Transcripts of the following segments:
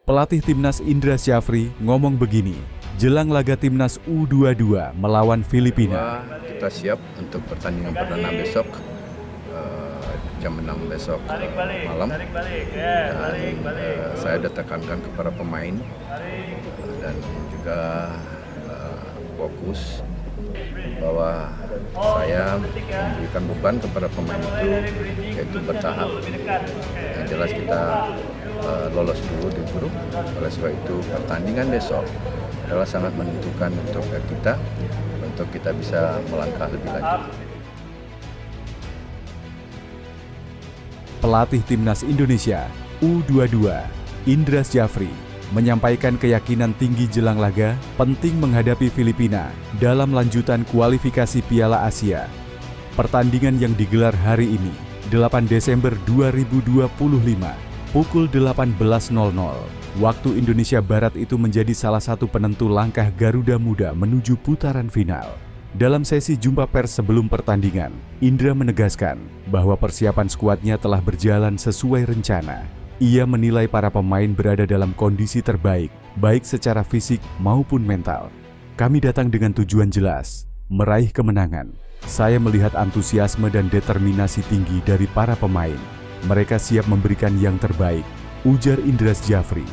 Pelatih Timnas Indra Syafri ngomong begini, jelang laga Timnas U22 melawan Filipina. Kita siap untuk pertandingan perdana besok, jam 6 besok malam. Saya sudah tekankan kepada pemain dan juga fokus bahwa saya memberikan beban kepada pemain itu, yaitu bertahap. Yang jelas kita lolos dulu di grup. Oleh sebab itu pertandingan besok adalah sangat menentukan untuk kita bisa melangkah lebih lanjut. Pelatih Timnas Indonesia U22 Indra Syafri menyampaikan keyakinan tinggi jelang laga penting menghadapi Filipina dalam lanjutan kualifikasi Piala Asia. Pertandingan yang digelar hari ini, 8 Desember 2025, pukul 18.00 waktu Indonesia Barat itu menjadi salah satu penentu langkah Garuda Muda menuju putaran final. Dalam sesi jumpa pers sebelum pertandingan, Indra menegaskan bahwa persiapan skuadnya telah berjalan sesuai rencana. Ia menilai para pemain berada dalam kondisi terbaik, baik secara fisik maupun mental. Kami datang dengan tujuan jelas, meraih kemenangan. Saya melihat antusiasme dan determinasi tinggi dari para pemain. Mereka siap memberikan yang terbaik, ujar Indra Syafri.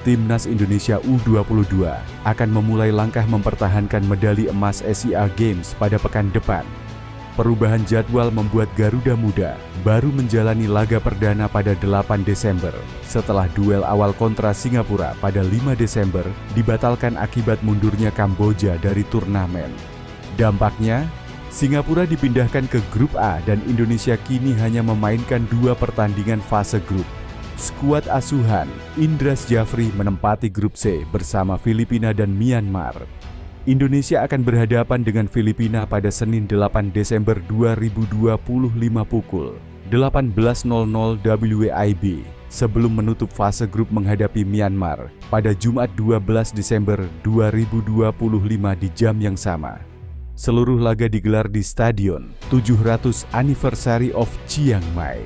Timnas Indonesia U22 akan memulai langkah mempertahankan medali emas Asia Games pada pekan depan. Perubahan jadwal membuat Garuda Muda baru menjalani laga perdana pada 8 Desember setelah duel awal kontra Singapura pada 5 Desember dibatalkan akibat mundurnya Kamboja dari turnamen. Dampaknya, Singapura dipindahkan ke grup A dan Indonesia kini hanya memainkan 2 pertandingan fase grup. Skuad asuhan Indra Syafri menempati grup C bersama Filipina dan Myanmar. Indonesia akan berhadapan dengan Filipina pada Senin 8 Desember 2025 pukul 18.00 WIB sebelum menutup fase grup menghadapi Myanmar pada Jumat 12 Desember 2025 di jam yang sama. Seluruh laga digelar di Stadion 700 Anniversary of Chiang Mai.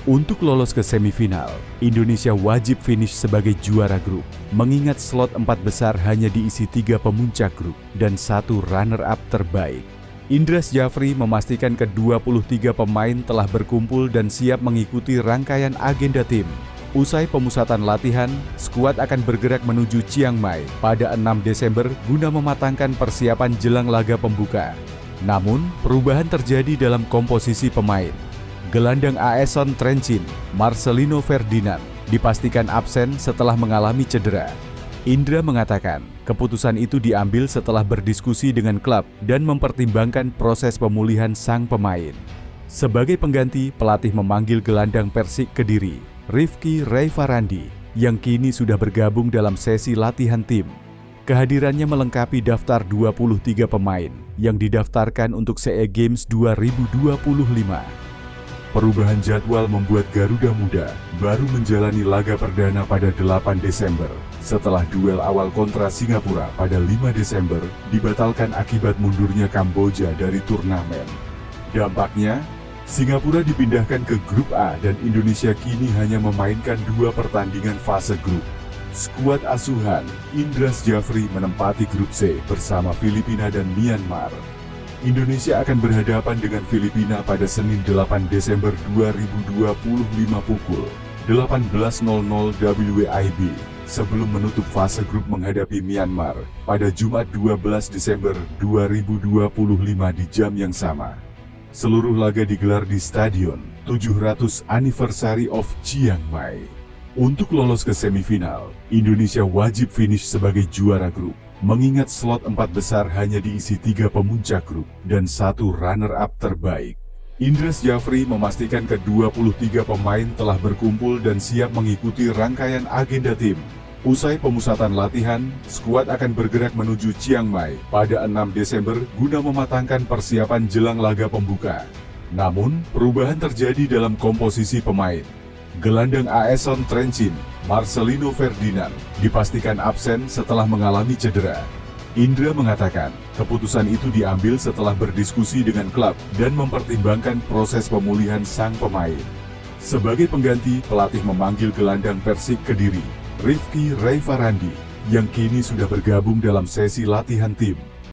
Untuk lolos ke semifinal, Indonesia wajib finish sebagai juara grup, mengingat slot 4 besar hanya diisi 3 pemuncak grup dan 1 runner-up terbaik. Indra Syafri memastikan ke-23 pemain telah berkumpul dan siap mengikuti rangkaian agenda tim. Usai pemusatan latihan, skuad akan bergerak menuju Chiang Mai pada 6 Desember guna mematangkan persiapan jelang laga pembuka. Namun, perubahan terjadi dalam komposisi pemain. Gelandang AS Trencin, Marcelino Ferdinand, dipastikan absen setelah mengalami cedera. Indra mengatakan, keputusan itu diambil setelah berdiskusi dengan klub dan mempertimbangkan proses pemulihan sang pemain. Sebagai pengganti, pelatih memanggil gelandang Persik Kediri, Rifki Raifarandi, yang kini sudah bergabung dalam sesi latihan tim. Kehadirannya melengkapi daftar 23 pemain yang didaftarkan untuk SEA Games 2025. Perubahan jadwal membuat Garuda Muda baru menjalani laga perdana pada 8 Desember setelah duel awal kontra Singapura pada 5 Desember dibatalkan akibat mundurnya Kamboja dari turnamen. Dampaknya, Singapura dipindahkan ke grup A dan Indonesia kini hanya memainkan 2 pertandingan fase grup. Skuad asuhan Indra Syafri menempati grup C bersama Filipina dan Myanmar. Indonesia akan berhadapan dengan Filipina pada Senin 8 Desember 2025 pukul 18.00 WIB sebelum menutup fase grup menghadapi Myanmar pada Jumat 12 Desember 2025 di jam yang sama. Seluruh laga digelar di Stadion 700 Anniversary of Chiang Mai. Untuk lolos ke semifinal, Indonesia wajib finish sebagai juara grup. Mengingat slot 4 besar hanya diisi 3 pemuncak grup dan 1 runner-up terbaik. Indra Syafri memastikan ke-23 pemain telah berkumpul dan siap mengikuti rangkaian agenda tim. Usai pemusatan latihan, skuad akan bergerak menuju Chiang Mai pada 6 Desember guna mematangkan persiapan jelang laga pembuka. Namun, perubahan terjadi dalam komposisi pemain. Gelandang AS Trencin, Marcelino Ferdinand, dipastikan absen setelah mengalami cedera. Indra mengatakan, keputusan itu diambil setelah berdiskusi dengan klub dan mempertimbangkan proses pemulihan sang pemain. Sebagai pengganti, pelatih memanggil gelandang Persik Kediri, Rifki Raifarandi yang kini sudah bergabung dalam sesi latihan tim